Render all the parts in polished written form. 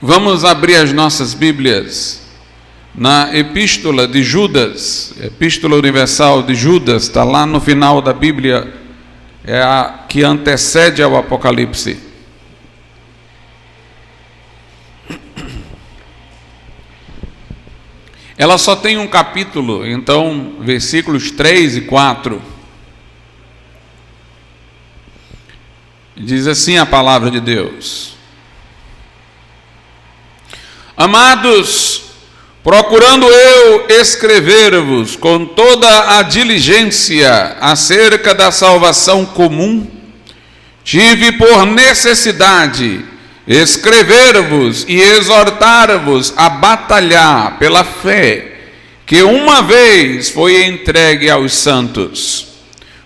Vamos abrir as nossas Bíblias na Epístola de Judas, Epístola Universal de Judas, está lá no final da Bíblia, é a que antecede ao Apocalipse. Ela só tem um capítulo, então versículos 3 e 4. Diz assim a palavra de Deus: Amados, procurando eu escrever-vos com toda a diligência acerca da salvação comum, tive por necessidade escrever-vos e exortar-vos a batalhar pela fé que uma vez foi entregue aos santos.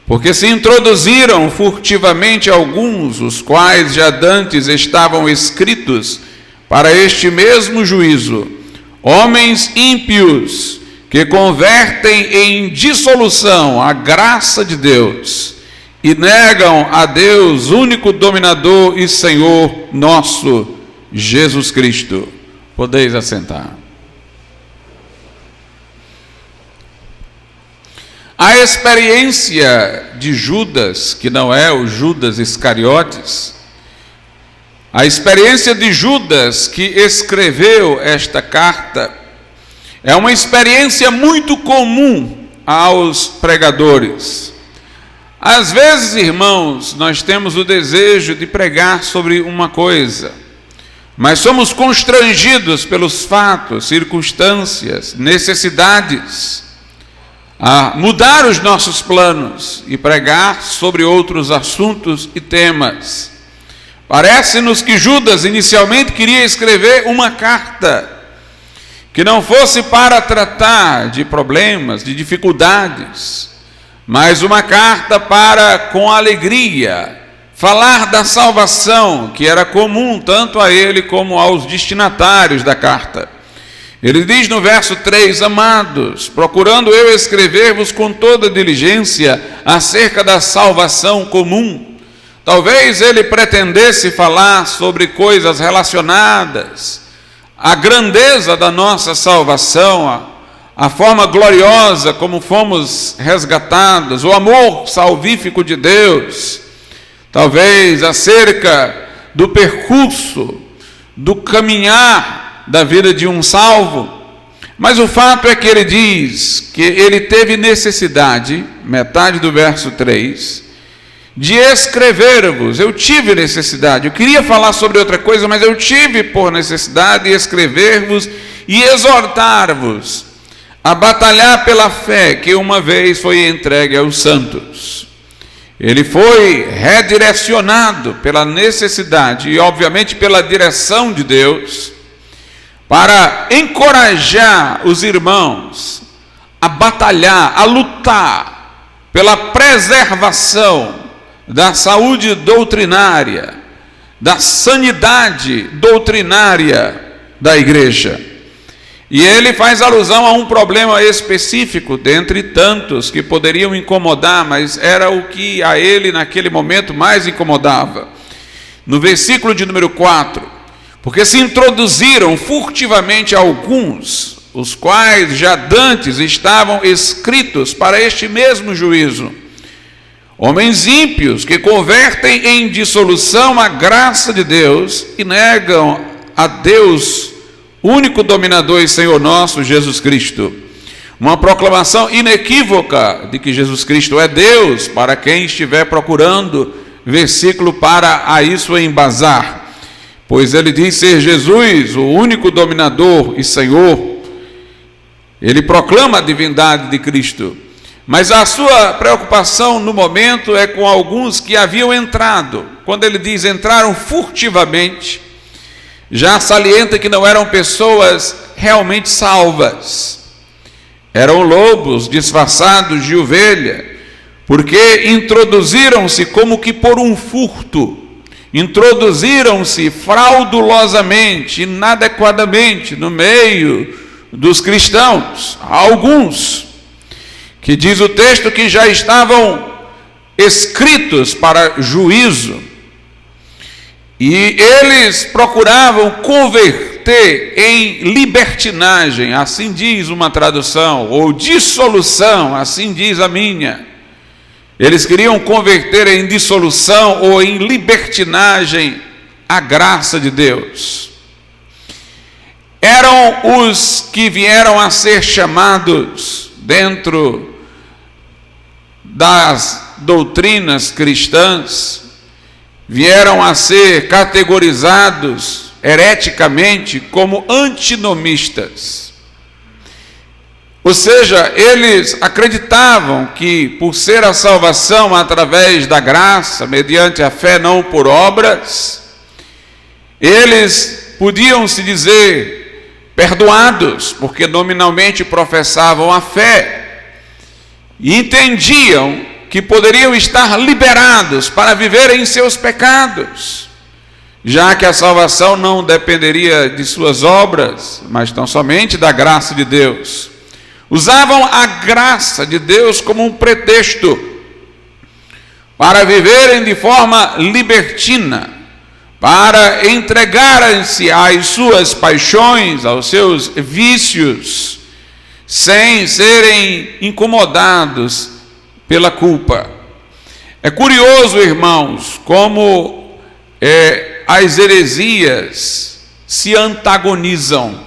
Porque se introduziram furtivamente alguns, os quais já dantes estavam escritos para este mesmo juízo, homens ímpios que convertem em dissolução a graça de Deus e negam a Deus, único dominador e Senhor nosso, Jesus Cristo. Podeis assentar. A experiência de Judas, que não é o Judas Iscariotes, a experiência de Judas que escreveu esta carta é uma experiência muito comum aos pregadores. Às vezes, irmãos, nós temos o desejo de pregar sobre uma coisa, mas somos constrangidos pelos fatos, circunstâncias, necessidades, a mudar os nossos planos e pregar sobre outros assuntos e temas. Parece-nos que Judas inicialmente queria escrever uma carta que não fosse para tratar de problemas, de dificuldades, mas uma carta para, com alegria, falar da salvação que era comum tanto a ele como aos destinatários da carta. Ele diz no verso 3, Amados, procurando eu escrever-vos com toda diligência acerca da salvação comum. Talvez ele pretendesse falar sobre coisas relacionadas à grandeza da nossa salvação, a forma gloriosa como fomos resgatados, o amor salvífico de Deus, talvez acerca do percurso, do caminhar da vida de um salvo. Mas o fato é que ele diz que ele teve necessidade, metade do verso 3, de escrever-vos. Eu tive necessidade, eu queria falar sobre outra coisa, mas eu tive por necessidade de escrever-vos e exortar-vos a batalhar pela fé que uma vez foi entregue aos santos. Ele foi redirecionado pela necessidade e obviamente pela direção de Deus para encorajar os irmãos a batalhar, a lutar pela preservação da saúde doutrinária, da sanidade doutrinária da igreja. E ele faz alusão a um problema específico, dentre tantos que poderiam incomodar, mas era o que a ele naquele momento mais incomodava. No versículo de número 4, porque se introduziram furtivamente alguns, os quais já dantes estavam escritos para este mesmo juízo, homens ímpios que convertem em dissolução a graça de Deus e negam a Deus, único dominador e Senhor nosso, Jesus Cristo. Uma proclamação inequívoca de que Jesus Cristo é Deus, para quem estiver procurando versículo para a isso embasar. Pois ele diz ser Jesus, o único dominador e Senhor. Ele proclama a divindade de Cristo. Mas a sua preocupação no momento é com alguns que haviam entrado. Quando ele diz entraram furtivamente, já salienta que não eram pessoas realmente salvas. Eram lobos disfarçados de ovelha, porque introduziram-se como que por um furto. Introduziram-se fraudulosamente, inadequadamente no meio dos cristãos. Alguns que diz o texto que já estavam escritos para juízo. E eles procuravam converter em libertinagem, assim diz uma tradução, ou dissolução, assim diz a minha. Eles queriam converter em dissolução ou em libertinagem a graça de Deus. Eram os que vieram a ser chamados dentro das doutrinas cristãs, vieram a ser categorizados hereticamente como antinomistas. Ou seja, eles acreditavam que por ser a salvação através da graça, mediante a fé, não por obras, eles podiam se dizer perdoados, porque nominalmente professavam a fé, e entendiam que poderiam estar liberados para viver em seus pecados, já que a salvação não dependeria de suas obras, mas tão somente da graça de Deus. Usavam a graça de Deus como um pretexto para viverem de forma libertina, para entregarem-se às suas paixões, aos seus vícios, sem serem incomodados pela culpa. É curioso, irmãos, como as heresias se antagonizam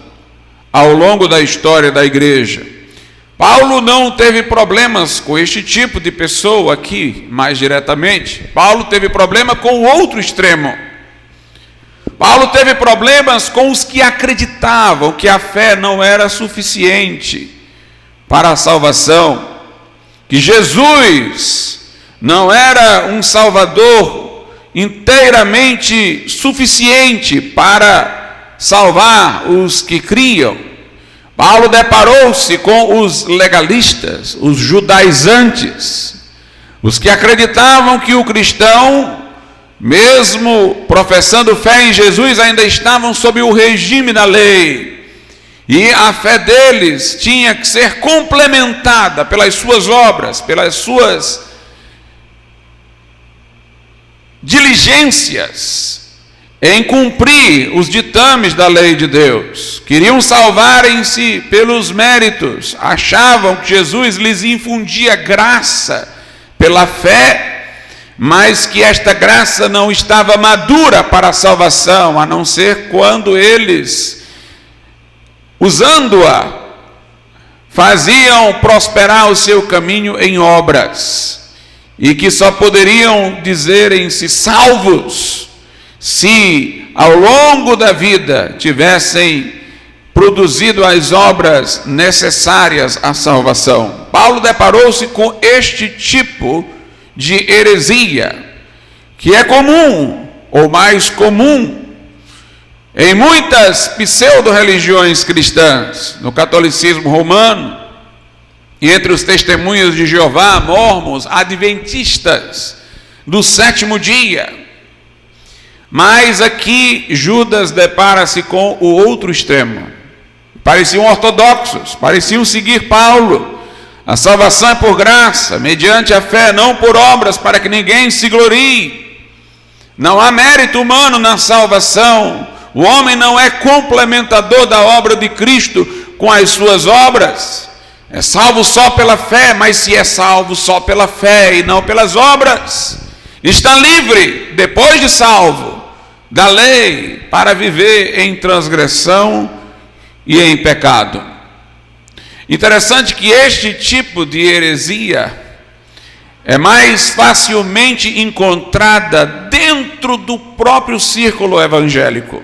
ao longo da história da igreja. Paulo não teve problemas com este tipo de pessoa aqui, mais diretamente. Paulo teve problema com o outro extremo. Paulo teve problemas com os que acreditavam que a fé não era suficiente para a salvação, que Jesus não era um Salvador inteiramente suficiente para salvar os que criam. Paulo deparou-se com os legalistas, os judaizantes, os que acreditavam que o cristão, mesmo professando fé em Jesus, ainda estavam sob o regime da lei. E a fé deles tinha que ser complementada pelas suas obras, pelas suas diligências em cumprir os ditames da lei de Deus. Queriam salvarem-se pelos méritos, achavam que Jesus lhes infundia graça pela fé, mas que esta graça não estava madura para a salvação, a não ser quando eles, usando-a, faziam prosperar o seu caminho em obras, e que só poderiam dizerem-se salvos se ao longo da vida tivessem produzido as obras necessárias à salvação. Paulo deparou-se com este tipo de heresia, que é comum, ou mais comum, em muitas pseudo-religiões cristãs, no catolicismo romano, e entre os testemunhos de Jeová, mórmons, adventistas do sétimo dia. Mas aqui Judas depara-se com o outro extremo. Pareciam ortodoxos, pareciam seguir Paulo. A salvação é por graça, mediante a fé, não por obras, para que ninguém se glorie. Não há mérito humano na salvação. O homem não é complementador da obra de Cristo com as suas obras. É salvo só pela fé, mas se é salvo só pela fé e não pelas obras, está livre, depois de salvo, da lei para viver em transgressão e em pecado. Interessante que este tipo de heresia é mais facilmente encontrada dentro do próprio círculo evangélico.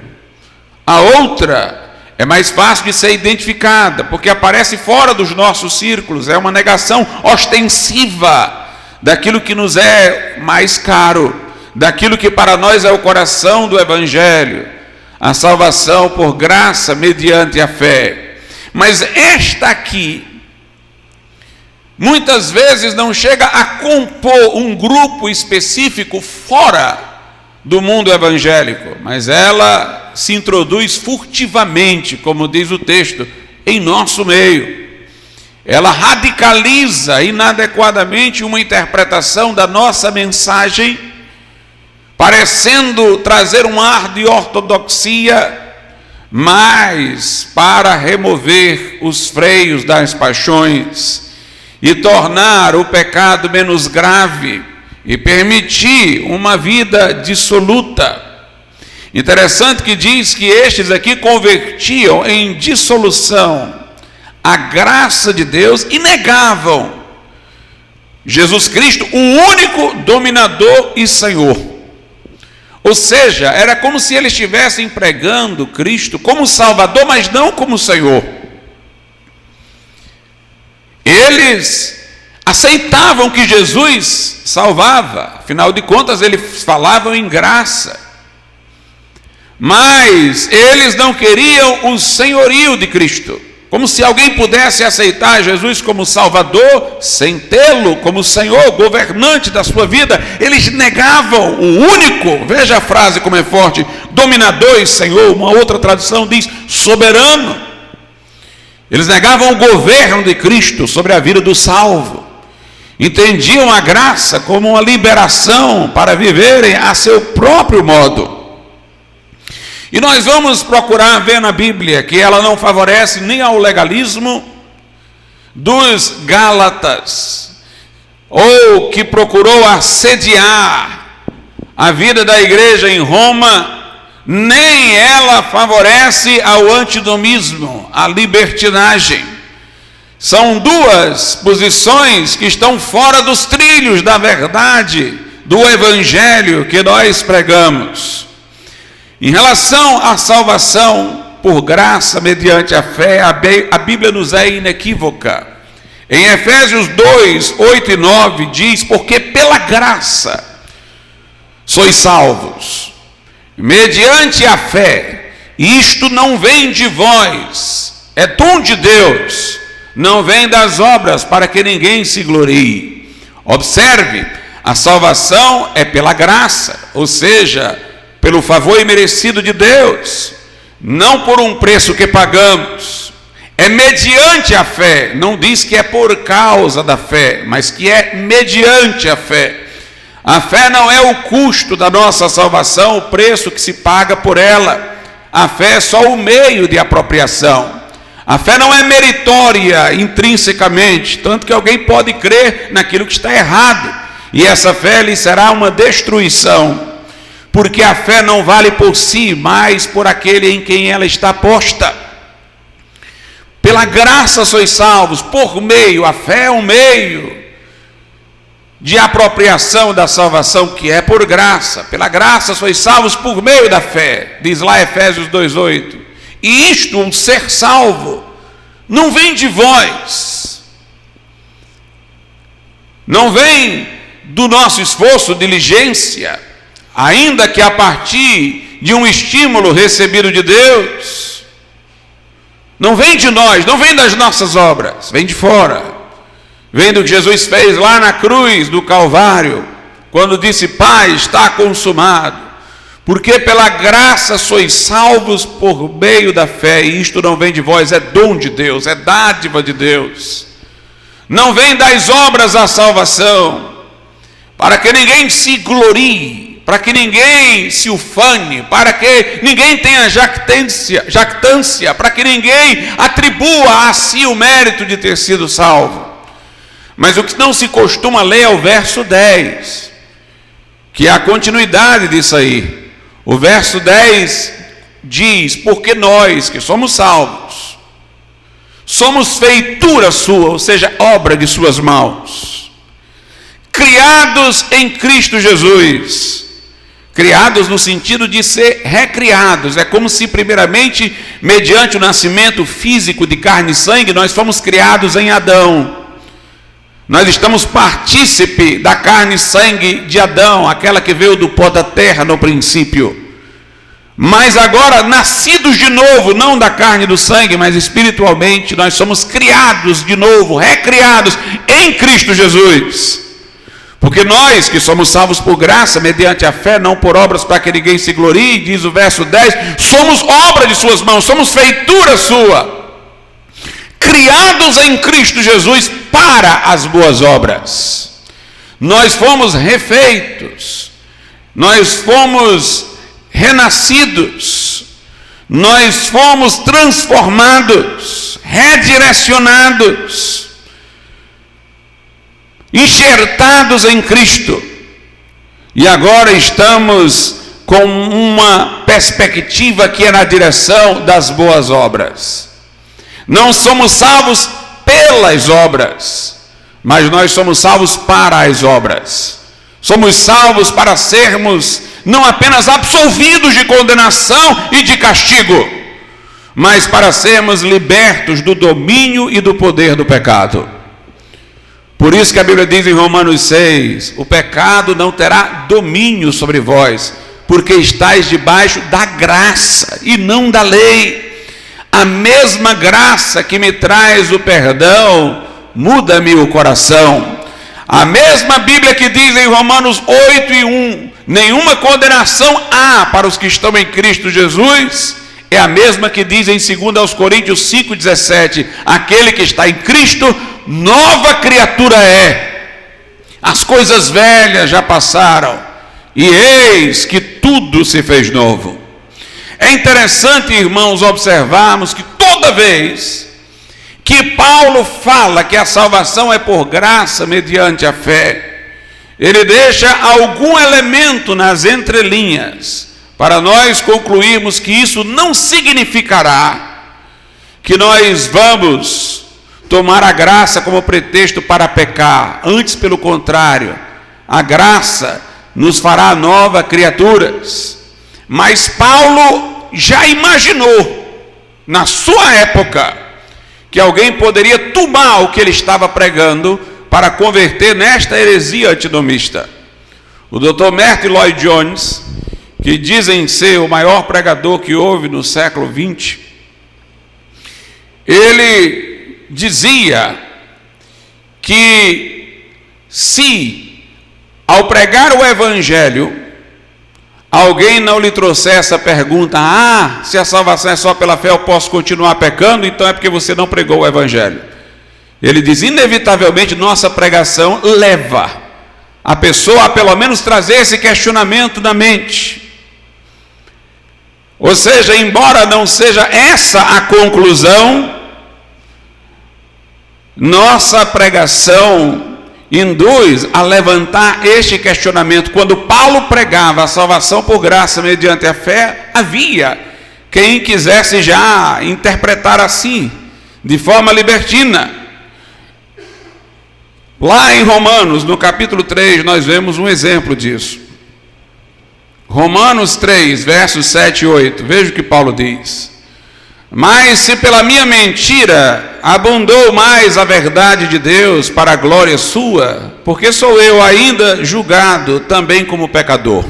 A outra é mais fácil de ser identificada, porque aparece fora dos nossos círculos, é uma negação ostensiva daquilo que nos é mais caro, daquilo que para nós é o coração do Evangelho, a salvação por graça mediante a fé. Mas esta aqui, muitas vezes não chega a compor um grupo específico fora do mundo evangélico, mas ela se introduz furtivamente, como diz o texto, em nosso meio. Ela radicaliza inadequadamente uma interpretação da nossa mensagem, parecendo trazer um ar de ortodoxia, mas para remover os freios das paixões e tornar o pecado menos grave e permitir uma vida dissoluta. Interessante que diz que estes aqui convertiam em dissolução a graça de Deus e negavam Jesus Cristo, o único dominador e Senhor. Ou seja, era como se eles estivessem pregando Cristo como Salvador, mas não como Senhor. Eles aceitavam que Jesus salvava, afinal de contas eles falavam em graça, mas eles não queriam o senhorio de Cristo, como se alguém pudesse aceitar Jesus como Salvador sem tê-lo como Senhor, governante da sua vida. Eles negavam o único, veja a frase como é forte, dominador e Senhor. Uma outra tradução diz soberano. Eles negavam o governo de Cristo sobre a vida do salvo. Entendiam a graça como uma liberação para viverem a seu próprio modo. E nós vamos procurar ver na Bíblia que ela não favorece nem ao legalismo dos Gálatas, ou que procurou assediar a vida da igreja em Roma, nem ela favorece ao antidomismo, à libertinagem. São duas posições que estão fora dos trilhos da verdade do evangelho que nós pregamos. Em relação à salvação por graça mediante a fé, a Bíblia nos é inequívoca. Em Efésios 2, 8 e 9 diz: porque pela graça sois salvos, mediante a fé, e isto não vem de vós, é dom de Deus, não vem das obras, para que ninguém se glorie. Observe, a salvação é pela graça, ou seja, pelo favor imerecido de Deus, não por um preço que pagamos. É mediante a fé, não diz que é por causa da fé, mas que é mediante a fé. A fé não é o custo da nossa salvação, o preço que se paga por ela. A fé é só o meio de apropriação. A fé não é meritória intrinsecamente, tanto que alguém pode crer naquilo que está errado, e essa fé lhe será uma destruição, porque a fé não vale por si, mas por aquele em quem ela está posta. Pela graça sois salvos, por meio, a fé é um meio de apropriação da salvação, que é por graça. Pela graça sois salvos por meio da fé, diz lá Efésios 2:8. E isto, um ser salvo, não vem de vós, não vem do nosso esforço, diligência, ainda que a partir de um estímulo recebido de Deus. Não vem de nós, não vem das nossas obras, vem de fora. Vem do que Jesus fez lá na cruz do Calvário, quando disse: Pai, está consumado. Porque pela graça sois salvos por meio da fé, e isto não vem de vós, é dom de Deus, é dádiva de Deus. Não vem das obras a salvação, para que ninguém se glorie, para que ninguém se ufane, para que ninguém tenha jactância, para que ninguém atribua a si o mérito de ter sido salvo. Mas o que não se costuma ler é o verso 10, que é a continuidade disso aí. O verso 10 diz: porque nós que somos salvos, somos feitura sua, ou seja, obra de suas mãos, criados em Cristo Jesus. Criados no sentido de ser recriados. É como se primeiramente, mediante o nascimento físico de carne e sangue, nós fomos criados em Adão. Nós estamos partícipe da carne e sangue de Adão, aquela que veio do pó da terra no princípio. Mas agora, nascidos de novo, não da carne e do sangue, mas espiritualmente, nós somos criados de novo, recriados em Cristo Jesus. Porque nós que somos salvos por graça, mediante a fé, não por obras para que ninguém se glorie, diz o verso 10, somos obra de suas mãos, somos feitura sua, criados em Cristo Jesus para as boas obras. Nós fomos refeitos, nós fomos renascidos, nós fomos transformados, redirecionados, enxertados em Cristo, e agora estamos com uma perspectiva que é na direção das boas obras. Não somos salvos pelas obras, mas nós somos salvos para as obras. Somos salvos para sermos não apenas absolvidos de condenação e de castigo, mas para sermos libertos do domínio e do poder do pecado. Por isso que a Bíblia diz em Romanos 6, o pecado não terá domínio sobre vós, porque estáis debaixo da graça e não da lei. A mesma graça que me traz o perdão, muda-me o coração. A mesma Bíblia que diz em Romanos 8:1, nenhuma condenação há para os que estão em Cristo Jesus, é a mesma que diz em 2 Coríntios 5:17, aquele que está em Cristo, nova criatura é. As coisas velhas já passaram, e eis que tudo se fez novo. É interessante, irmãos, observarmos que toda vez que Paulo fala que a salvação é por graça mediante a fé, ele deixa algum elemento nas entrelinhas para nós concluirmos que isso não significará que nós vamos tomar a graça como pretexto para pecar. Antes, pelo contrário, a graça nos fará nova criaturas. Mas Paulo já imaginou, na sua época, que alguém poderia tomar o que ele estava pregando para converter nesta heresia antinomista. O Dr. Martyn Lloyd-Jones, que dizem ser o maior pregador que houve no século XX, ele dizia que se, ao pregar o Evangelho, alguém não lhe trouxesse a pergunta, se a salvação é só pela fé, eu posso continuar pecando, então é porque você não pregou o Evangelho. Ele diz, inevitavelmente, nossa pregação leva a pessoa a pelo menos trazer esse questionamento na mente. Ou seja, embora não seja essa a conclusão, nossa pregação induz a levantar este questionamento. Quando Paulo pregava a salvação por graça mediante a fé, havia quem quisesse já interpretar assim, de forma libertina. Lá em Romanos, no capítulo 3, nós vemos um exemplo disso. Romanos 3, versos 7 e 8, veja o que Paulo diz. Mas se pela minha mentira abundou mais a verdade de Deus para a glória sua, porque sou eu ainda julgado também como pecador.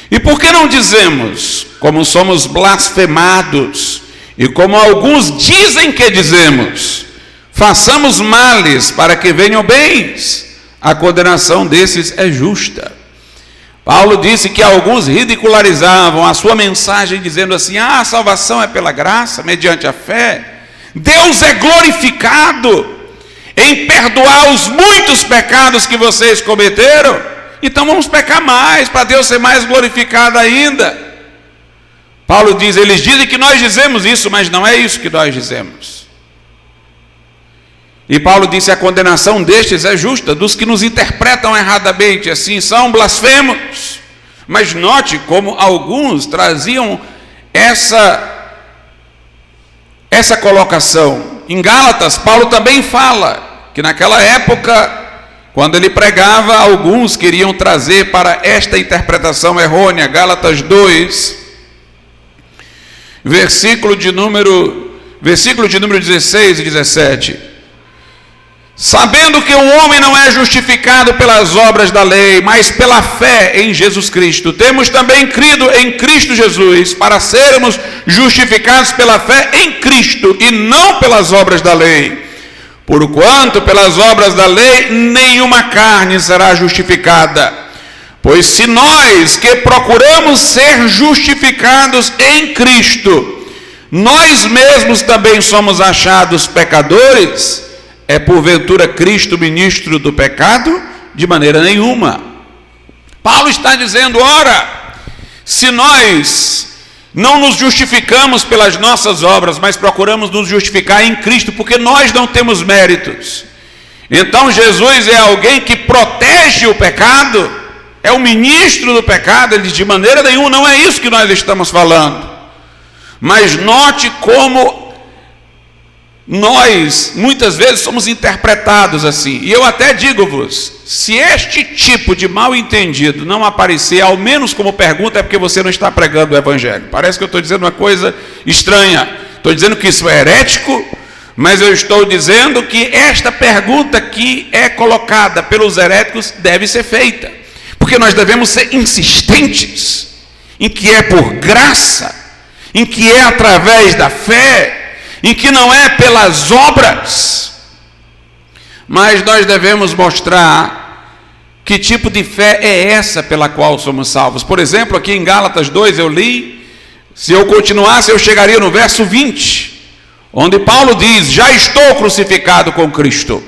E por que não dizemos, como somos blasfemados, e como alguns dizem que dizemos, façamos males para que venham bens, a condenação desses é justa. Paulo disse que alguns ridicularizavam a sua mensagem dizendo assim, a salvação é pela graça, mediante a fé. Deus é glorificado em perdoar os muitos pecados que vocês cometeram, então vamos pecar mais, para Deus ser mais glorificado ainda. Paulo diz, eles dizem que nós dizemos isso, mas não é isso que nós dizemos. E Paulo disse, a condenação destes é justa, dos que nos interpretam erradamente, assim são blasfemos. Mas note como alguns traziam essa colocação. Em Gálatas, Paulo também fala que naquela época, quando ele pregava, alguns queriam trazer para esta interpretação errônea. Gálatas 2, versículo de número 16 e 17. Sabendo que o homem não é justificado pelas obras da lei, mas pela fé em Jesus Cristo, temos também crido em Cristo Jesus, para sermos justificados pela fé em Cristo, e não pelas obras da lei. Porquanto pelas obras da lei, nenhuma carne será justificada. Pois se nós que procuramos ser justificados em Cristo, nós mesmos também somos achados pecadores, é porventura Cristo ministro do pecado? De maneira nenhuma. Paulo está dizendo: ora, se nós não nos justificamos pelas nossas obras, mas procuramos nos justificar em Cristo, porque nós não temos méritos, então Jesus é alguém que protege o pecado, é o ministro do pecado. Ele diz: de maneira nenhuma, não é isso que nós estamos falando. Mas note como nós muitas vezes somos interpretados assim. E eu até digo-vos, se este tipo de mal entendido não aparecer, ao menos como pergunta, é porque você não está pregando o evangelho. Parece que eu estou dizendo uma coisa estranha. Estou dizendo que isso é herético, mas eu estou dizendo que esta pergunta que é colocada pelos heréticos deve ser feita, porque nós devemos ser insistentes em que é por graça, em que é através da fé, em que não é pelas obras. Mas nós devemos mostrar que tipo de fé é essa pela qual somos salvos. Por exemplo, aqui em Gálatas 2 eu li, se eu continuasse eu chegaria no verso 20, onde Paulo diz: já estou crucificado com Cristo,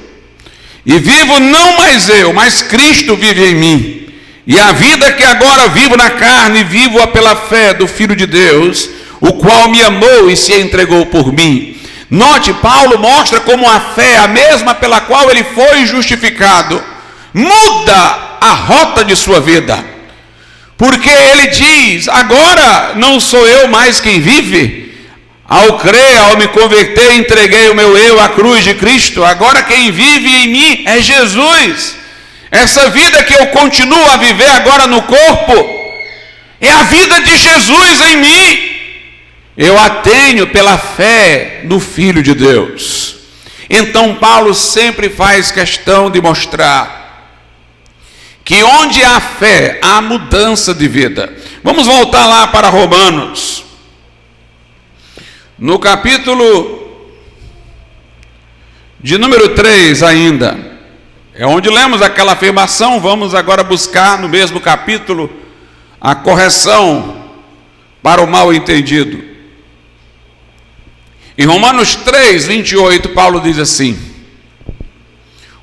e vivo não mais eu, mas Cristo vive em mim, e a vida que agora vivo na carne, vivo-a pela fé do Filho de Deus, o qual me amou e se entregou por mim. Note, Paulo mostra como a fé, a mesma pela qual ele foi justificado, muda a rota de sua vida, porque ele diz: agora não sou eu mais quem vive, ao crer, ao me converter, entreguei o meu eu à cruz de Cristo, agora quem vive em mim é Jesus. Essa vida que eu continuo a viver agora no corpo, é a vida de Jesus em mim. Eu a tenho pela fé no Filho de Deus. Então Paulo sempre faz questão de mostrar que onde há fé, há mudança de vida. Vamos voltar lá para Romanos, no capítulo de número 3 ainda, é onde lemos aquela afirmação. Vamos agora buscar no mesmo capítulo a correção para o mal entendido. Em Romanos 3, 28, Paulo diz assim: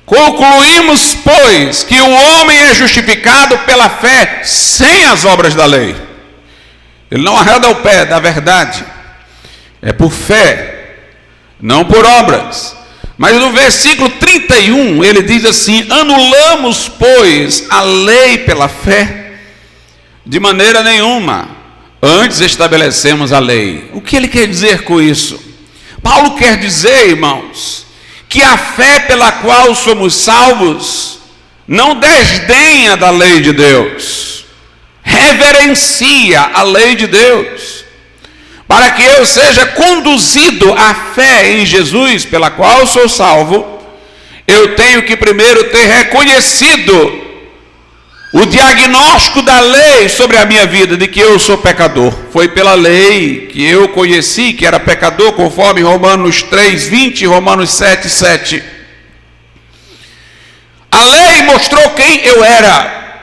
concluímos, pois, que o homem é justificado pela fé sem as obras da lei. Ele não arreda o pé da verdade, é por fé, não por obras. Mas no versículo 31, ele diz assim: anulamos, pois, a lei pela fé? De maneira nenhuma, antes estabelecemos a lei. O que ele quer dizer com isso? Paulo quer dizer, irmãos, que a fé pela qual somos salvos não desdenha da lei de Deus, reverencia a lei de Deus. Para que eu seja conduzido à fé em Jesus, pela qual sou salvo, eu tenho que primeiro ter reconhecido o diagnóstico da lei sobre a minha vida, de que eu sou pecador. Foi pela lei que eu conheci que era pecador, conforme Romanos 3, 20 e Romanos 7, 7. A lei mostrou quem eu era.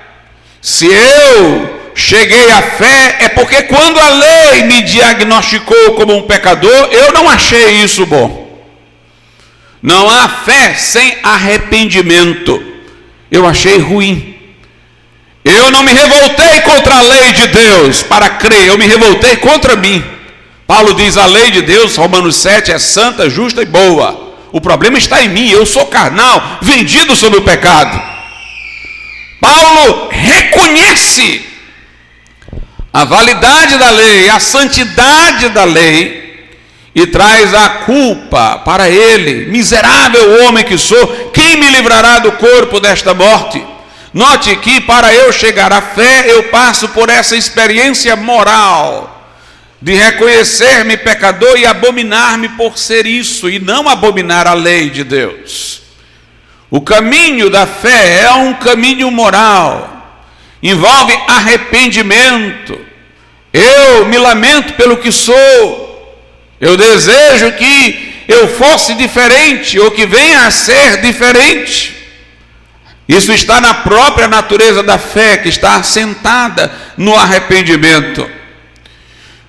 Se eu cheguei à fé, é porque quando a lei me diagnosticou como um pecador, eu não achei isso bom. Não há fé sem arrependimento. Eu achei ruim. Eu não me revoltei contra a lei de Deus para crer, eu me revoltei contra mim. Paulo diz: a lei de Deus, Romanos 7, é santa, justa e boa. O problema está em mim, eu sou carnal, vendido sob o pecado. Paulo reconhece a validade da lei, a santidade da lei, e traz a culpa para ele. Miserável homem que sou, quem me livrará do corpo desta morte? Note que para eu chegar à fé, eu passo por essa experiência moral, de reconhecer-me pecador e abominar-me por ser isso, e não abominar a lei de Deus. O caminho da fé é um caminho moral, envolve arrependimento. Eu me lamento pelo que sou, eu desejo que eu fosse diferente, ou que venha a ser diferente. Isso está na própria natureza da fé, que está assentada no arrependimento.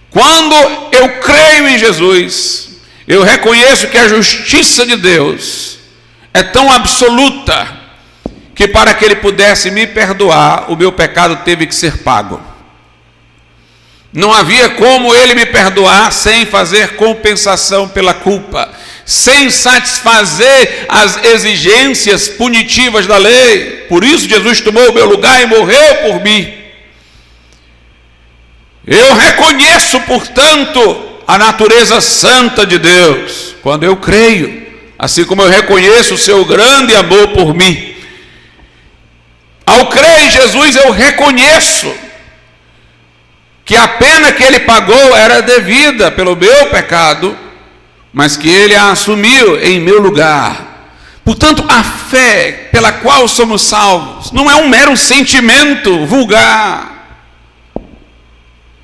Quando eu creio em Jesus, eu reconheço que a justiça de Deus é tão absoluta, que para que ele pudesse me perdoar, o meu pecado teve que ser pago. Não havia como ele me perdoar sem fazer compensação pela culpa, sem satisfazer as exigências punitivas da lei. Por isso Jesus tomou o meu lugar e morreu por mim. Eu reconheço, portanto, a natureza santa de Deus, quando eu creio, assim como eu reconheço o seu grande amor por mim. Ao crer em Jesus, eu reconheço que a pena que ele pagou era devida pelo meu pecado, mas que ele a assumiu em meu lugar. Portanto, a fé pela qual somos salvos não é um mero sentimento vulgar.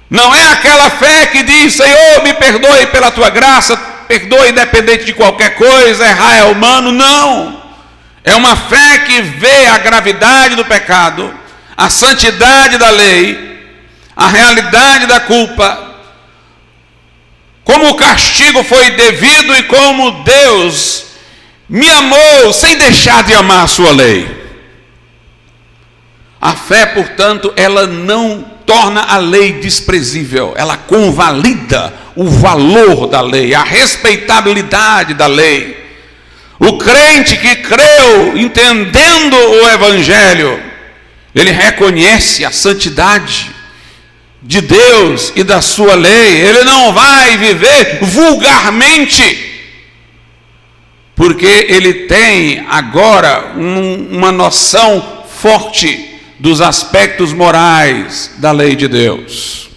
Não é aquela fé que diz: Senhor, me perdoe pela tua graça, perdoe independente de qualquer coisa, errar é humano. Não. É uma fé que vê a gravidade do pecado, a santidade da lei, a realidade da culpa, como o castigo foi devido e como Deus me amou sem deixar de amar a sua lei. A fé, portanto, ela não torna a lei desprezível, ela convalida o valor da lei, a respeitabilidade da lei. O crente que creu entendendo o Evangelho, ele reconhece a santidade de Deus e da sua lei. Ele não vai viver vulgarmente, porque ele tem agora uma noção forte dos aspectos morais da lei de Deus.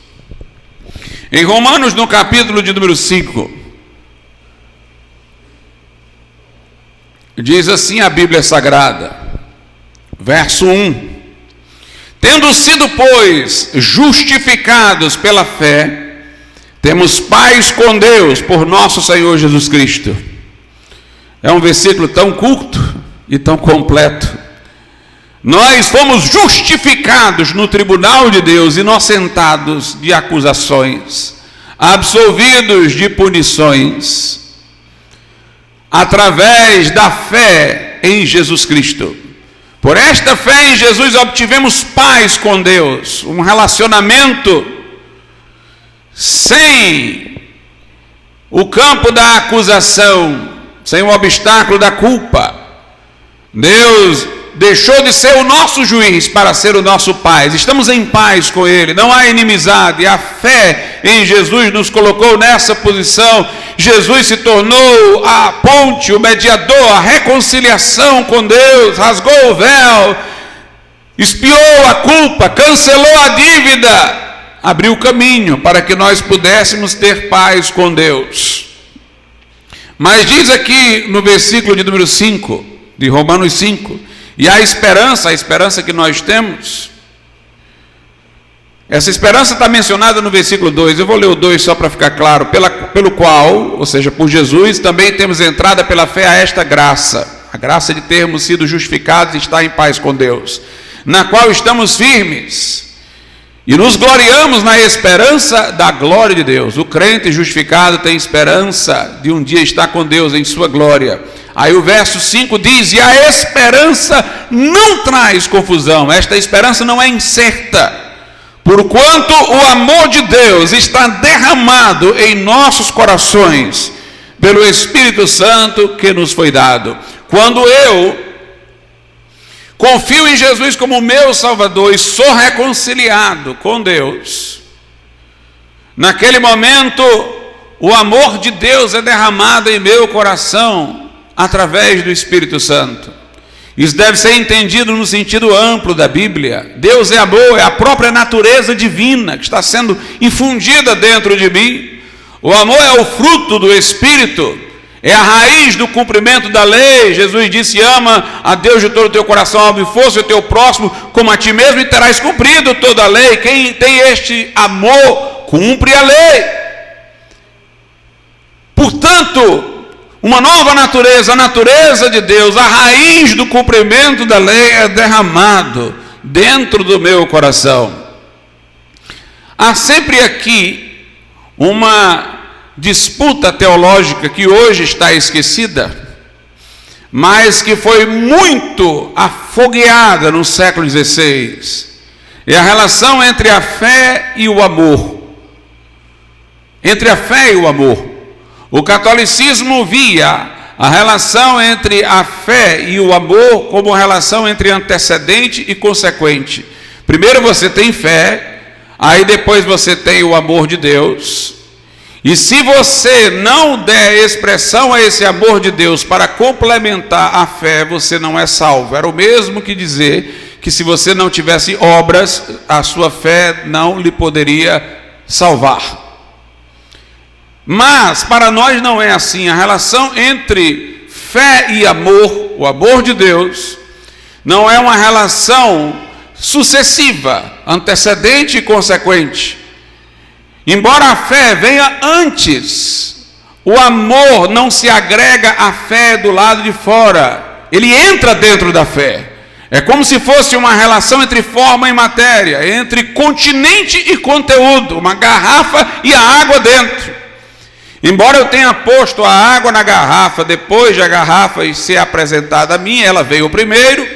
Em Romanos, no capítulo de número 5, diz assim a Bíblia Sagrada, verso 1: tendo sido, pois, justificados pela fé, temos paz com Deus por nosso Senhor Jesus Cristo. É um versículo tão curto e tão completo. Nós fomos justificados no tribunal de Deus, inocentados de acusações, absolvidos de punições, através da fé em Jesus Cristo. Por esta fé em Jesus obtivemos paz com Deus, um relacionamento sem o campo da acusação, sem o obstáculo da culpa. Deus deixou de ser o nosso juiz para ser o nosso pai. Estamos em paz com ele, não há inimizade. A fé em Jesus nos colocou nessa posição. Jesus se tornou a ponte, o mediador, a reconciliação com Deus, rasgou o véu, expiou a culpa, cancelou a dívida, abriu o caminho para que nós pudéssemos ter paz com Deus. Mas diz aqui no versículo de número 5, de Romanos 5, e a esperança que nós temos, essa esperança está mencionada no versículo 2, eu vou ler o 2 só para ficar claro, pelo qual, ou seja, por Jesus, também temos entrada pela fé a esta graça, a graça de termos sido justificados e estar em paz com Deus, na qual estamos firmes, e nos gloriamos na esperança da glória de Deus. O crente justificado tem esperança de um dia estar com Deus em sua glória. Aí o verso 5 diz: e a esperança não traz confusão. Esta esperança não é incerta, porquanto o amor de Deus está derramado em nossos corações pelo Espírito Santo que nos foi dado. Quando eu confio em Jesus como meu Salvador e sou reconciliado com Deus, naquele momento o amor de Deus é derramado em meu coração através do Espírito Santo. Isso deve ser entendido no sentido amplo da Bíblia. Deus é amor, é a própria natureza divina que está sendo infundida dentro de mim. O amor é o fruto do Espírito, é a raiz do cumprimento da lei. Jesus disse: ama a Deus de todo o teu coração, alma e força, e o teu próximo como a ti mesmo, e terás cumprido toda a lei. Quem tem este amor, cumpre a lei. Portanto, uma nova natureza, a natureza de Deus, a raiz do cumprimento da lei é derramado dentro do meu coração. Há sempre aqui uma disputa teológica que hoje está esquecida, mas que foi muito afogueada no século XVI. É a relação entre a fé e o amor. Entre a fé e o amor. O catolicismo via a relação entre a fé e o amor como relação entre antecedente e consequente. Primeiro você tem fé, aí depois você tem o amor de Deus. E se você não der expressão a esse amor de Deus para complementar a fé, você não é salvo. Era o mesmo que dizer que se você não tivesse obras, a sua fé não lhe poderia salvar. Mas para nós não é assim. A relação entre fé e amor, o amor de Deus, não é uma relação sucessiva, antecedente e consequente. Embora a fé venha antes, o amor não se agrega à fé do lado de fora. Ele entra dentro da fé. É como se fosse uma relação entre forma e matéria, entre continente e conteúdo, uma garrafa e a água dentro. Embora eu tenha posto a água na garrafa, depois de a garrafa ser apresentada a mim, ela veio primeiro.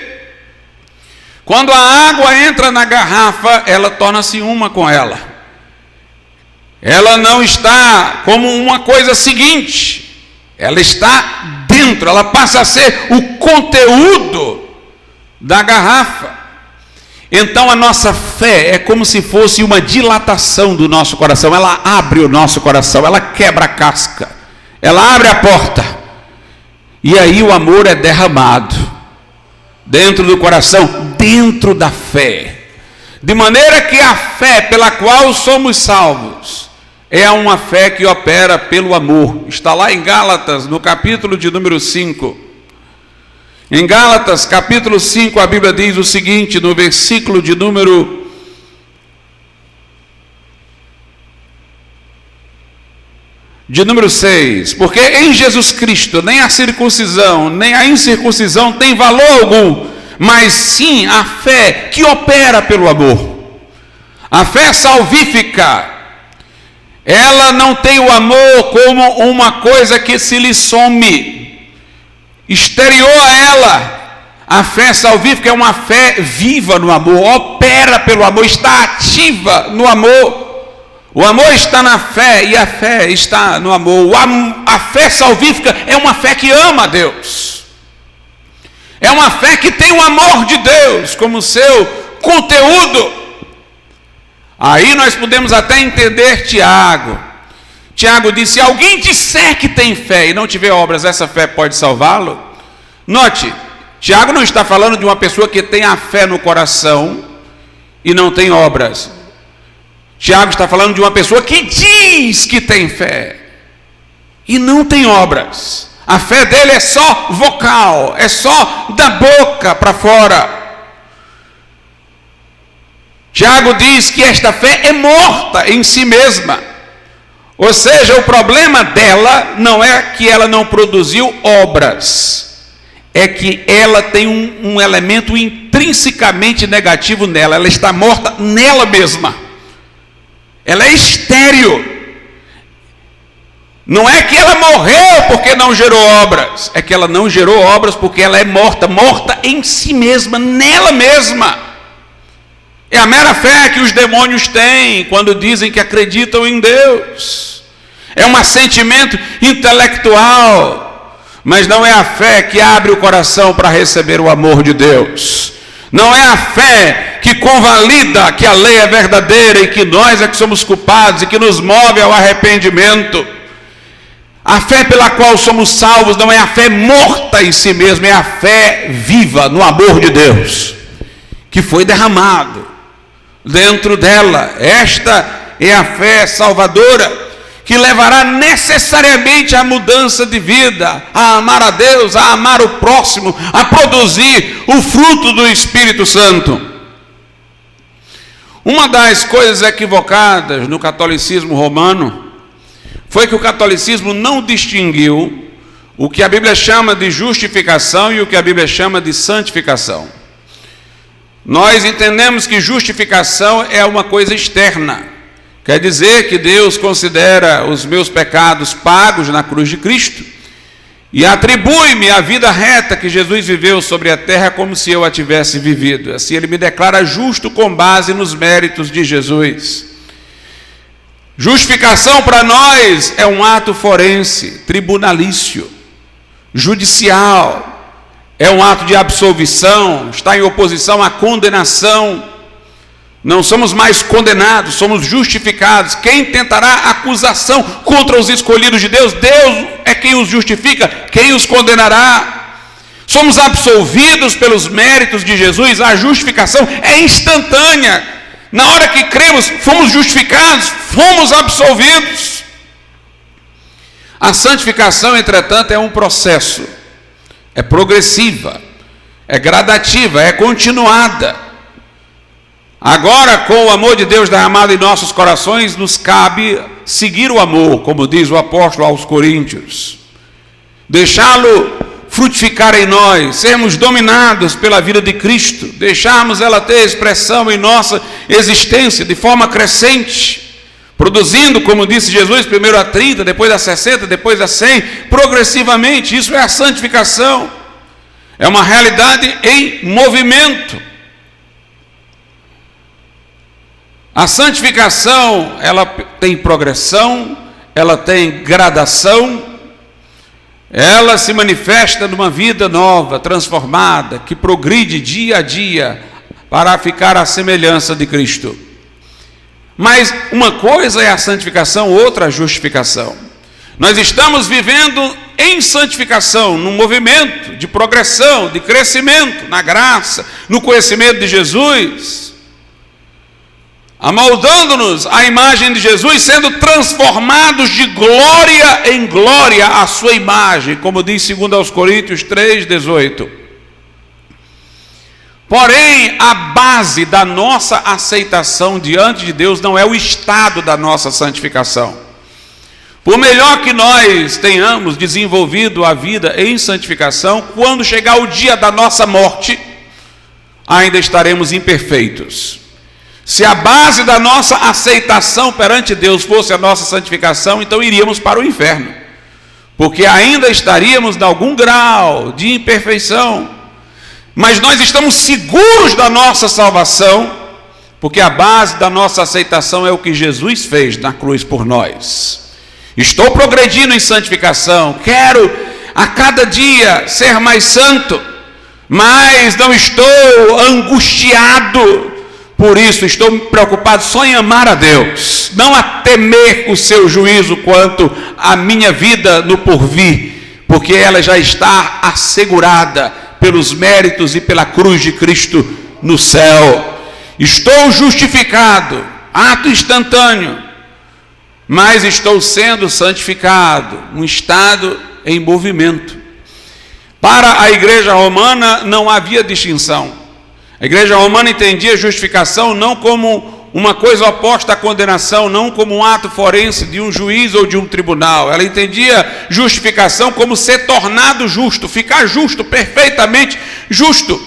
Quando a água entra na garrafa, ela torna-se uma com ela. Ela não está como uma coisa seguinte, ela está dentro, ela passa a ser o conteúdo da garrafa. Então a nossa fé é como se fosse uma dilatação do nosso coração. Ela abre o nosso coração, ela quebra a casca, ela abre a porta, e aí o amor é derramado dentro do coração, dentro da fé, de maneira que a fé pela qual somos salvos é uma fé que opera pelo amor. Está lá em Gálatas, no capítulo de número 5. Em Gálatas, capítulo 5, a Bíblia diz o seguinte, no versículo de número 6. Porque em Jesus Cristo nem a circuncisão, nem a incircuncisão tem valor algum, mas sim a fé que opera pelo amor. A fé salvífica, ela não tem o amor como uma coisa que se lhe some exterior a ela. A fé salvífica é uma fé viva no amor, opera pelo amor, está ativa no amor. O amor está na fé e a fé está no amor. A fé salvífica é uma fé que ama a Deus, é uma fé que tem o amor de Deus como seu conteúdo. Aí nós podemos até entender Tiago. Tiago disse: se alguém disser que tem fé e não tiver obras, essa fé pode salvá-lo? Note, Tiago não está falando de uma pessoa que tem a fé no coração e não tem obras. Tiago está falando de uma pessoa que diz que tem fé e não tem obras. A fé dele é só vocal, é só da boca para fora. Tiago diz que esta fé é morta em si mesma. Ou seja, o problema dela não é que ela não produziu obras, é que ela tem um elemento intrinsecamente negativo nela. Ela está morta nela mesma, ela é estéril. Não é que ela morreu porque não gerou obras, é que ela não gerou obras porque ela é morta em si mesma, nela mesma. É a mera fé que os demônios têm quando dizem que acreditam em Deus. É um assentimento intelectual, mas não é a fé que abre o coração para receber o amor de Deus. Não é a fé que convalida que a lei é verdadeira e que nós é que somos culpados e que nos move ao arrependimento. A fé pela qual somos salvos não é a fé morta em si mesma, é a fé viva no amor de Deus, que foi derramado dentro dela. Esta é a fé salvadora, que levará necessariamente à mudança de vida, a amar a Deus, a amar o próximo, a produzir o fruto do Espírito Santo. Uma das coisas equivocadas no catolicismo romano foi que o catolicismo não distinguiu o que a Bíblia chama de justificação e o que a Bíblia chama de santificação. Nós entendemos que justificação é uma coisa externa. Quer dizer que Deus considera os meus pecados pagos na cruz de Cristo, e atribui-me a vida reta que Jesus viveu sobre a terra como se eu a tivesse vivido. Assim ele me declara justo com base nos méritos de Jesus. Justificação para nós é um ato forense, tribunalício, judicial. É um ato de absolvição, está em oposição à condenação. Não somos mais condenados, somos justificados. Quem tentará acusação contra os escolhidos de Deus? Deus é quem os justifica, quem os condenará? Somos absolvidos pelos méritos de Jesus. A justificação é instantânea. Na hora que cremos, fomos justificados, fomos absolvidos. A santificação, entretanto, é um processo. É progressiva, é gradativa, é continuada. Agora, com o amor de Deus derramado em nossos corações, nos cabe seguir o amor, como diz o apóstolo aos Coríntios. Deixá-lo frutificar em nós, sermos dominados pela vida de Cristo, deixarmos ela ter expressão em nossa existência de forma crescente, produzindo, como disse Jesus, primeiro a 30, depois a 60, depois a 100, progressivamente. Isso é a santificação. É uma realidade em movimento. A santificação, ela tem progressão, ela tem gradação, ela se manifesta numa vida nova, transformada, que progride dia a dia para ficar à semelhança de Cristo. Mas uma coisa é a santificação, outra a justificação. Nós estamos vivendo em santificação, num movimento de progressão, de crescimento na graça, no conhecimento de Jesus, amoldando-nos à imagem de Jesus, sendo transformados de glória em glória à sua imagem, como diz 2 Coríntios 3,18. Porém, a base da nossa aceitação diante de Deus não é o estado da nossa santificação. Por melhor que nós tenhamos desenvolvido a vida em santificação, quando chegar o dia da nossa morte, ainda estaremos imperfeitos. Se a base da nossa aceitação perante Deus fosse a nossa santificação, então iríamos para o inferno, porque ainda estaríamos em algum grau de imperfeição. Mas nós estamos seguros da nossa salvação, porque a base da nossa aceitação é o que Jesus fez na cruz por nós. Estou progredindo em santificação, quero a cada dia ser mais santo, mas não estou angustiado por isso, estou preocupado só em amar a Deus, não a temer o seu juízo quanto à minha vida no porvir, porque ela já está assegurada pelos méritos e pela cruz de Cristo no céu. Estou justificado, ato instantâneo, mas estou sendo santificado, um estado em movimento. Para a igreja romana não havia distinção. A igreja romana entendia justificação não como uma coisa oposta à condenação, não como um ato forense de um juiz ou de um tribunal. Ela entendia justificação como ser tornado justo, ficar justo, perfeitamente justo.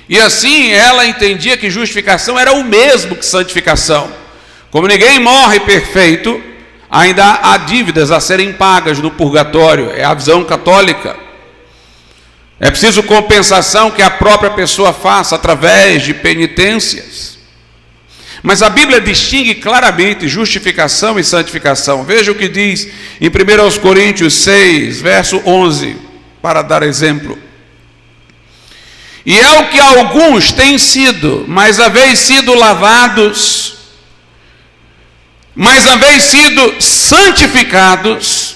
E assim ela entendia que justificação era o mesmo que santificação. Como ninguém morre perfeito, ainda há dívidas a serem pagas no purgatório. É a visão católica. É preciso compensação que a própria pessoa faça através de penitências. Mas a Bíblia distingue claramente justificação e santificação. Veja o que diz em 1 Coríntios 6, verso 11, para dar exemplo. E é o que alguns têm sido, mas haveis sido lavados, mas haveis sido santificados,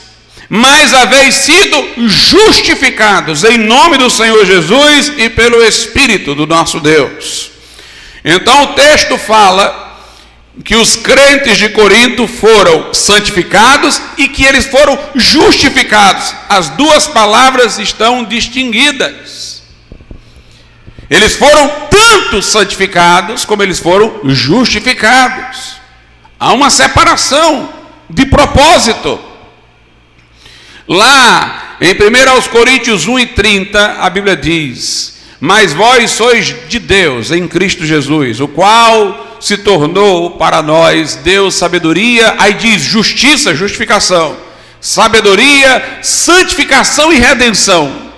mas haveis sido justificados em nome do Senhor Jesus e pelo Espírito do nosso Deus. Então o texto fala que os crentes de Corinto foram santificados e que eles foram justificados. As duas palavras estão distinguidas. Eles foram tanto santificados como eles foram justificados. Há uma separação de propósito. Lá em 1 Coríntios 1:30, a Bíblia diz: mas vós sois de Deus em Cristo Jesus, o qual se tornou para nós Deus sabedoria, aí diz justiça, justificação, sabedoria, santificação e redenção.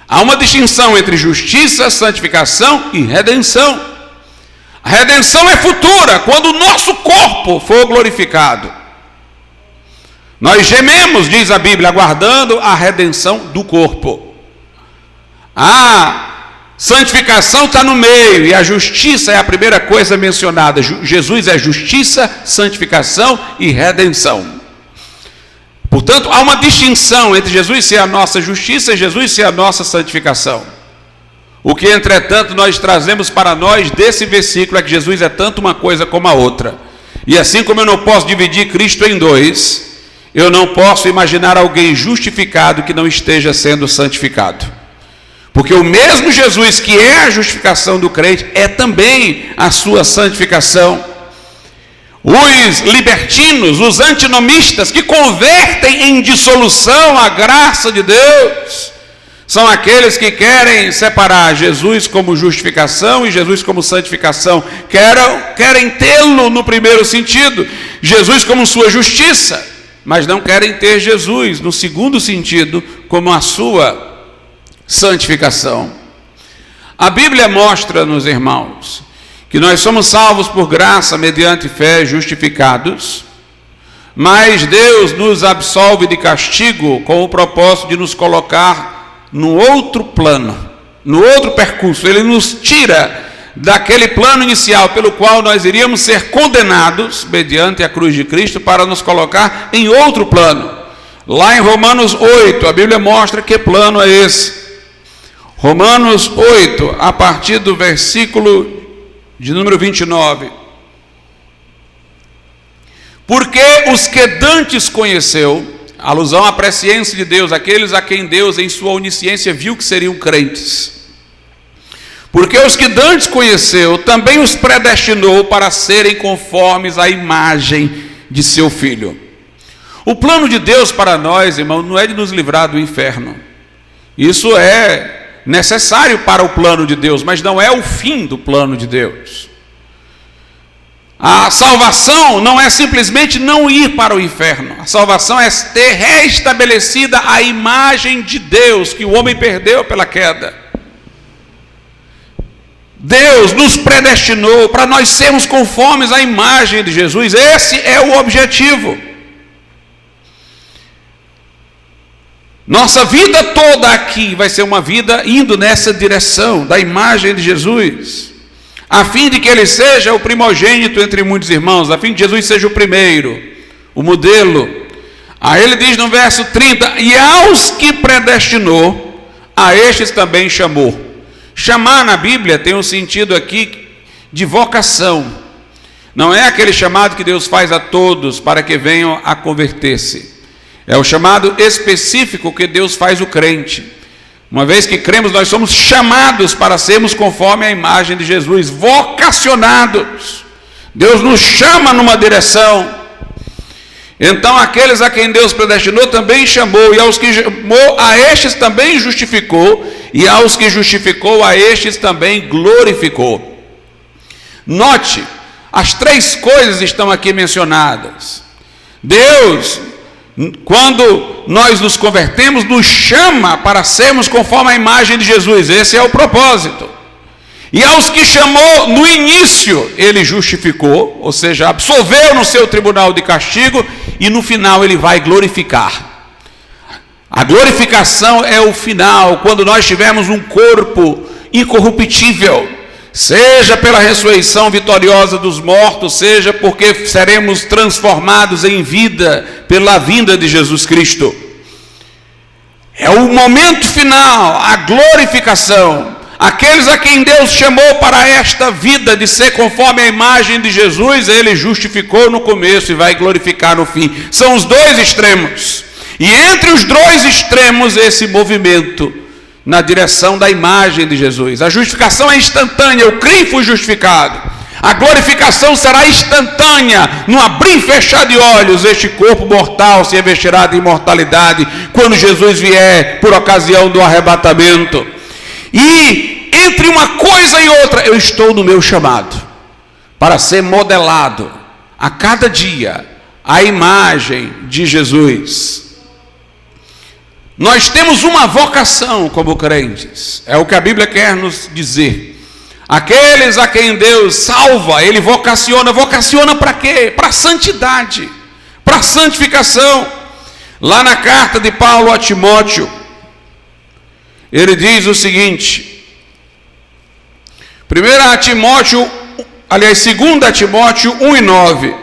Há uma distinção entre justiça, santificação e redenção. A redenção é futura, quando o nosso corpo for glorificado. Nós gememos, diz a Bíblia, aguardando a redenção do corpo. A santificação está no meio, e a justiça é a primeira coisa mencionada. Jesus é justiça, santificação e redenção. Portanto, há uma distinção entre Jesus ser a nossa justiça e Jesus ser a nossa santificação. O que, entretanto, nós trazemos para nós desse versículo é que Jesus é tanto uma coisa como a outra. E assim como eu não posso dividir Cristo em dois, eu não posso imaginar alguém justificado que não esteja sendo santificado. Porque o mesmo Jesus que é a justificação do crente é também a sua santificação. Os libertinos, os antinomistas, que convertem em dissolução a graça de Deus, são aqueles que querem separar Jesus como justificação e Jesus como santificação. Querem tê-lo no primeiro sentido, Jesus como sua justiça, mas não querem ter Jesus no segundo sentido, como a sua santificação. A Bíblia mostra-nos, irmãos, que nós somos salvos por graça, mediante fé, justificados, mas Deus nos absolve de castigo com o propósito de nos colocar no outro plano, no outro percurso. Ele nos tira daquele plano inicial pelo qual nós iríamos ser condenados, mediante a cruz de Cristo, para nos colocar em outro plano. Lá em Romanos 8, a Bíblia mostra que plano é esse. Romanos 8, a partir do versículo de número 29. Porque os que dantes conheceu, alusão à presciência de Deus, aqueles a quem Deus em sua onisciência viu que seriam crentes. Porque os que dantes conheceu, também os predestinou para serem conformes à imagem de seu Filho. O plano de Deus para nós, irmão, não é de nos livrar do inferno. Isso é necessário para o plano de Deus, mas não é o fim do plano de Deus. A salvação não é simplesmente não ir para o inferno. A salvação é ter restabelecida a imagem de Deus que o homem perdeu pela queda. Deus nos predestinou para nós sermos conformes à imagem de Jesus. Esse é o objetivo. Nossa vida toda aqui vai ser uma vida indo nessa direção da imagem de Jesus, a fim de que ele seja o primogênito entre muitos irmãos, a fim de que Jesus seja o primeiro, o modelo. Aí ele diz no verso 30, e aos que predestinou, a estes também chamou. Chamar na Bíblia tem um sentido aqui de vocação. Não é aquele chamado que Deus faz a todos para que venham a converter-se. É o chamado específico que Deus faz o crente. Uma vez que cremos, nós somos chamados para sermos conforme a imagem de Jesus, vocacionados. Deus nos chama numa direção. Então, aqueles a quem Deus predestinou também chamou, e aos que chamou, a estes também justificou, e aos que justificou, a estes também glorificou. Note, as três coisas estão aqui mencionadas. Deus, quando nós nos convertemos, nos chama para sermos conforme a imagem de Jesus. Esse é o propósito. E aos que chamou no início, ele justificou, ou seja, absolveu no seu tribunal de castigo, e no final ele vai glorificar. A glorificação é o final, quando nós tivermos um corpo incorruptível, seja pela ressurreição vitoriosa dos mortos, seja porque seremos transformados em vida pela vinda de Jesus Cristo. É o momento final, a glorificação. Aqueles a quem Deus chamou para esta vida de ser conforme a imagem de Jesus, ele justificou no começo e vai glorificar no fim. São os dois extremos. E entre os dois extremos, esse movimento na direção da imagem de Jesus. A justificação é instantânea, eu criei e fui justificado. A glorificação será instantânea, no abrir e fechar de olhos, este corpo mortal se revestirá de imortalidade, quando Jesus vier por ocasião do arrebatamento. E entre uma coisa e outra, eu estou no meu chamado, para ser modelado a cada dia, a imagem de Jesus. Nós temos uma vocação como crentes, é o que a Bíblia quer nos dizer. Aqueles a quem Deus salva, Ele vocaciona para quê? Para a santidade, para a santificação. Lá na carta de Paulo a Timóteo, ele diz o seguinte, 2 Timóteo 1:9,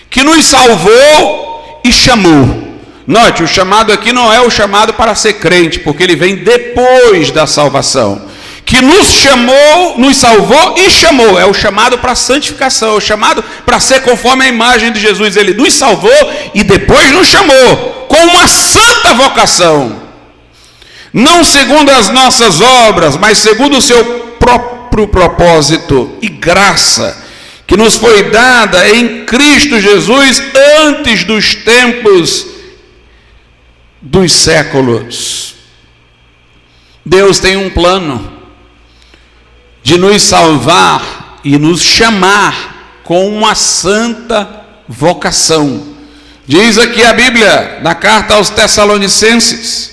que nos salvou e chamou. Note, o chamado aqui não é o chamado para ser crente, porque ele vem depois da salvação. Que nos chamou, nos salvou e chamou. É o chamado para santificação, é o chamado para ser conforme a imagem de Jesus. Ele nos salvou e depois nos chamou com uma santa vocação. Não segundo as nossas obras, mas segundo o seu próprio propósito e graça, que nos foi dada em Cristo Jesus antes dos tempos dos séculos. Deus tem um plano de nos salvar e nos chamar com uma santa vocação. Diz aqui a Bíblia, na carta aos Tessalonicenses,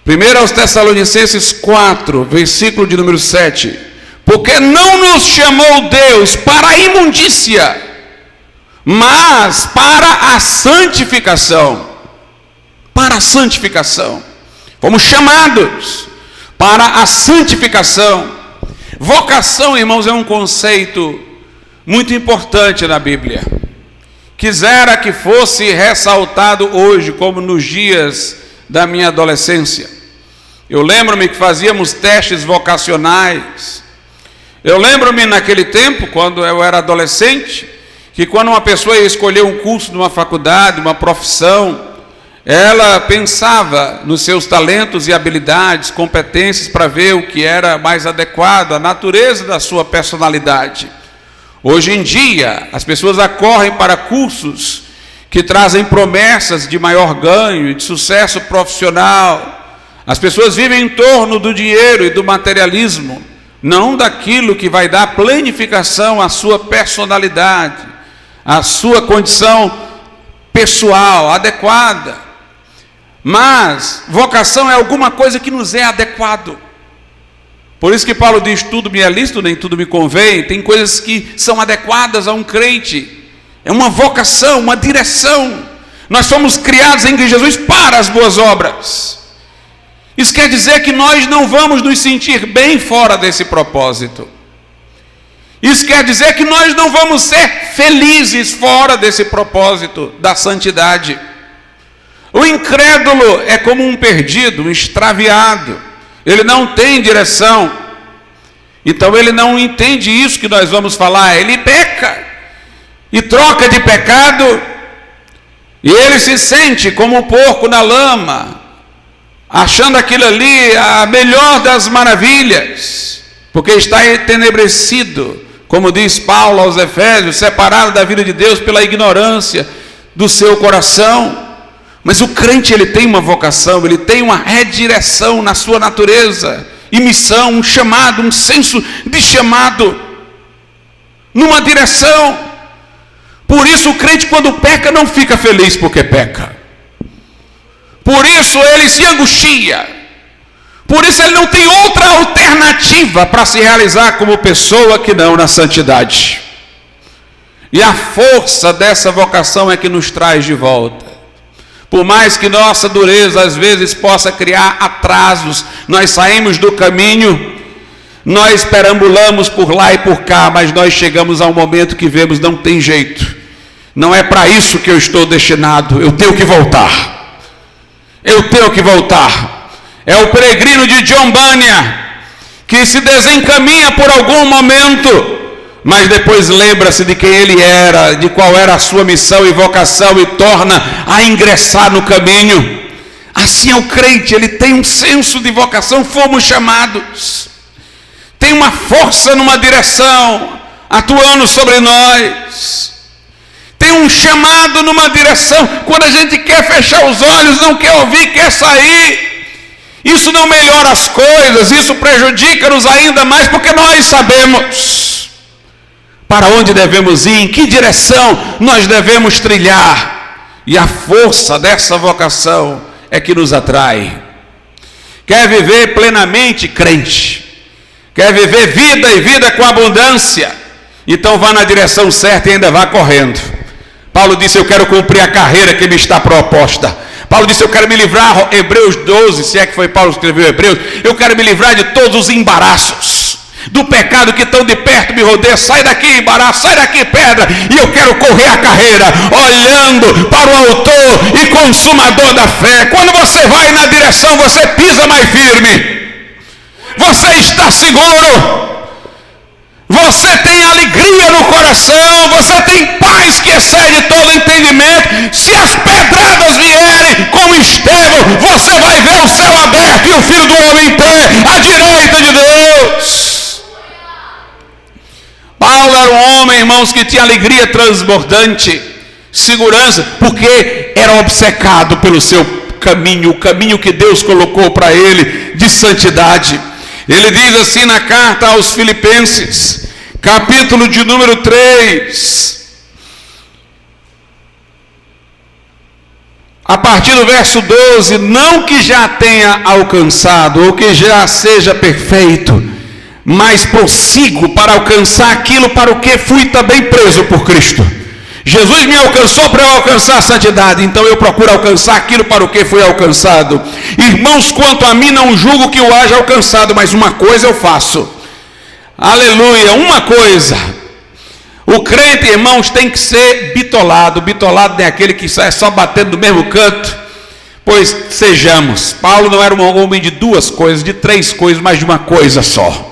1 aos Tessalonicenses 4, versículo de número 7, porque não nos chamou Deus para a imundícia, mas para a santificação. Para a santificação. Fomos chamados para a santificação. Vocação, irmãos, é um conceito muito importante na Bíblia. Quisera que fosse ressaltado hoje, como nos dias da minha adolescência. Eu lembro-me que fazíamos testes vocacionais. Eu lembro-me naquele tempo, quando eu era adolescente, que quando uma pessoa ia escolher um curso numa faculdade, uma profissão, ela pensava nos seus talentos e habilidades, competências, para ver o que era mais adequado, a natureza da sua personalidade. Hoje em dia, as pessoas acorrem para cursos que trazem promessas de maior ganho e de sucesso profissional. As pessoas vivem em torno do dinheiro e do materialismo, não daquilo que vai dar planificação à sua personalidade, à sua condição pessoal adequada. Mas vocação é alguma coisa que nos é adequado. Por isso que Paulo diz, tudo me é lícito, nem tudo me convém. Tem coisas que são adequadas a um crente. É uma vocação, uma direção. Nós fomos criados em Cristo Jesus para as boas obras. Isso quer dizer que nós não vamos nos sentir bem fora desse propósito. Isso quer dizer que nós não vamos ser felizes fora desse propósito da santidade. O incrédulo é como um perdido, um extraviado. Ele não tem direção. Então ele não entende isso que nós vamos falar. Ele peca e troca de pecado, e ele se sente como um porco na lama, achando aquilo ali a melhor das maravilhas, porque está entenebrecido, como diz Paulo aos Efésios, separado da vida de Deus pela ignorância do seu coração. Mas o crente, ele tem uma vocação, ele tem uma redireção na sua natureza, e missão, um chamado, um senso de chamado, numa direção. Por isso o crente, quando peca, não fica feliz porque peca. Por isso ele se angustia. Por isso ele não tem outra alternativa para se realizar como pessoa que não na santidade. E a força dessa vocação é que nos traz de volta. Por mais que nossa dureza às vezes possa criar atrasos, nós saímos do caminho, nós perambulamos por lá e por cá, mas nós chegamos a um momento que vemos, não tem jeito. Não é para isso que eu estou destinado, eu tenho que voltar. Eu tenho que voltar. É o peregrino de John Bunyan, que se desencaminha por algum momento, mas depois lembra-se de quem ele era, de qual era a sua missão e vocação, e torna a ingressar no caminho. Assim é o crente, ele tem um senso de vocação, fomos chamados. Tem uma força numa direção, atuando sobre nós. Tem um chamado numa direção, quando a gente quer fechar os olhos, não quer ouvir, quer sair. Isso não melhora as coisas, isso prejudica-nos ainda mais, porque nós sabemos. para onde devemos ir, em que direção nós devemos trilhar. E a força dessa vocação é que nos atrai. Quer viver plenamente crente, quer viver vida e vida com abundância, então vá na direção certa e ainda vá correndo. Paulo disse: eu quero cumprir a carreira que me está proposta. Paulo disse: eu quero me livrar, Hebreus 12, se é que foi Paulo que escreveu Hebreus, eu quero me livrar de todos os embaraços, do pecado que tão de perto me rodeia. Sai daqui embaraço, sai daqui pedra, e eu quero correr a carreira, olhando para o autor e consumador da fé. Quando você vai na direção, você pisa mais firme, você está seguro, você tem alegria no coração, você tem paz que excede todo entendimento. Se as pedradas vierem como Estevão, você vai ver o céu aberto e o Filho do Homem em pé à direita de Deus. Paulo era um homem, irmãos, que tinha alegria transbordante, segurança, porque era obcecado pelo seu caminho, o caminho que Deus colocou para ele de santidade. Ele diz assim na carta aos Filipenses, capítulo de número 3, a partir do verso 12: não que já tenha alcançado, ou que já seja perfeito, mas prossigo para alcançar aquilo para o que fui também preso por Cristo. Jesus me alcançou para eu alcançar a santidade, então eu procuro alcançar aquilo para o que fui alcançado. Irmãos, quanto a mim, não julgo que o haja alcançado, mas uma coisa eu faço. Aleluia, uma coisa. O crente, irmãos, tem que ser bitolado. Bitolado não é aquele que sai só batendo no mesmo canto. Pois sejamos. Paulo não era um homem de duas coisas, de três coisas, mas de uma coisa só.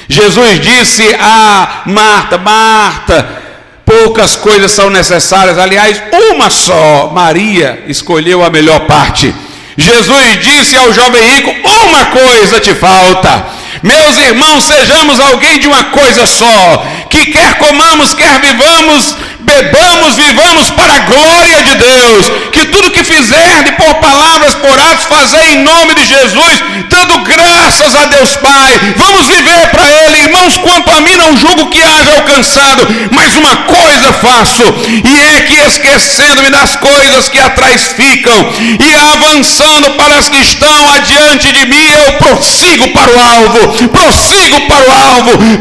Jesus disse a Marta: Marta, poucas coisas são necessárias, aliás, uma só. Maria escolheu a melhor parte. Jesus disse ao jovem rico: uma coisa te falta. Meus irmãos, sejamos alguém de uma coisa só, que quer comamos, quer vivamos, bebamos, vivamos para a glória de Deus. Que tudo que fizerdes por palavras, por atos, fazei em nome de Jesus, dando graças a Deus Pai. Vamos viver para Ele. Irmãos, quanto a mim, não julgo que haja alcançado, mas uma coisa faço, e é que, esquecendo-me das coisas que atrás ficam e avançando para as que estão adiante de mim, eu prossigo para o alvo,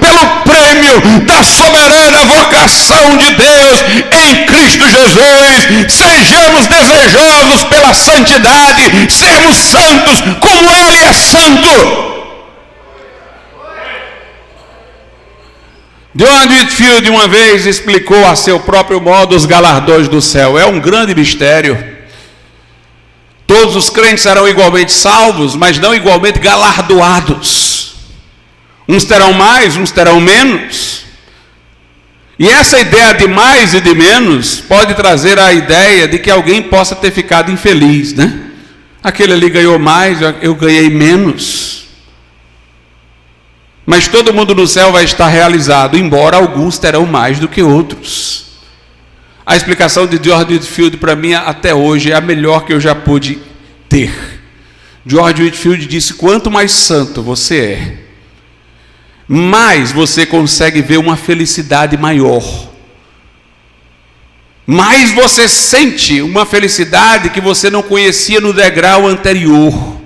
pelo prêmio da soberana vocação de Deus em Cristo Jesus. Sejamos desejosos pela santidade, sermos santos como Ele é santo. John Whitefield uma vez explicou a seu próprio modo os galardões do céu. É um grande mistério. Todos os crentes serão igualmente salvos, mas não igualmente galardoados. Uns terão mais, uns terão menos. E essa ideia de mais e de menos pode trazer a ideia de que alguém possa ter ficado infeliz, né? Aquele ali ganhou mais, eu ganhei menos. Mas todo mundo no céu vai estar realizado, embora alguns terão mais do que outros. A explicação de George Whitefield para mim até hoje é a melhor que eu já pude ter. George Whitefield disse: quanto mais santo você é, mais você consegue ver uma felicidade maior. Mais você sente uma felicidade que você não conhecia no degrau anterior.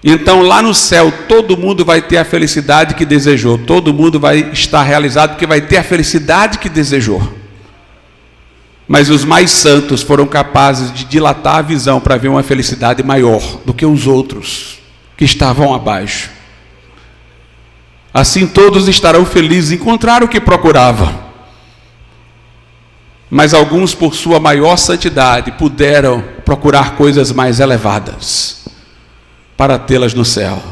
Então lá no céu todo mundo vai ter a felicidade que desejou. Todo mundo vai estar realizado porque vai ter a felicidade que desejou. Mas os mais santos foram capazes de dilatar a visão para ver uma felicidade maior do que os outros que estavam abaixo. Assim todos estarão felizes, encontraram o que procuravam. Mas alguns, por sua maior santidade, puderam procurar coisas mais elevadas para tê-las no céu.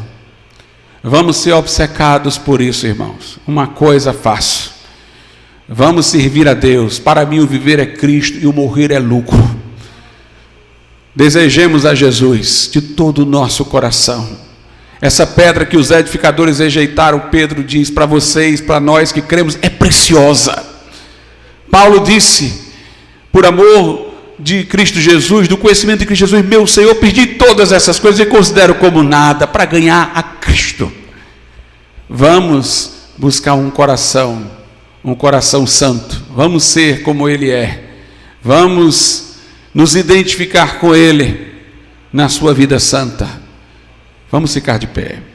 Vamos ser obcecados por isso, irmãos. Uma coisa faço: vamos servir a Deus. Para mim o viver é Cristo e o morrer é lucro. Desejemos a Jesus de todo o nosso coração. Essa pedra que os edificadores rejeitaram, Pedro diz para vocês, para nós que cremos, é preciosa. Paulo disse: por amor de Cristo Jesus, do conhecimento de Cristo Jesus, meu Senhor, perdi todas essas coisas e considero como nada para ganhar a Cristo. Vamos buscar um coração santo. Vamos ser como Ele é. Vamos nos identificar com Ele na sua vida santa. Vamos ficar de pé.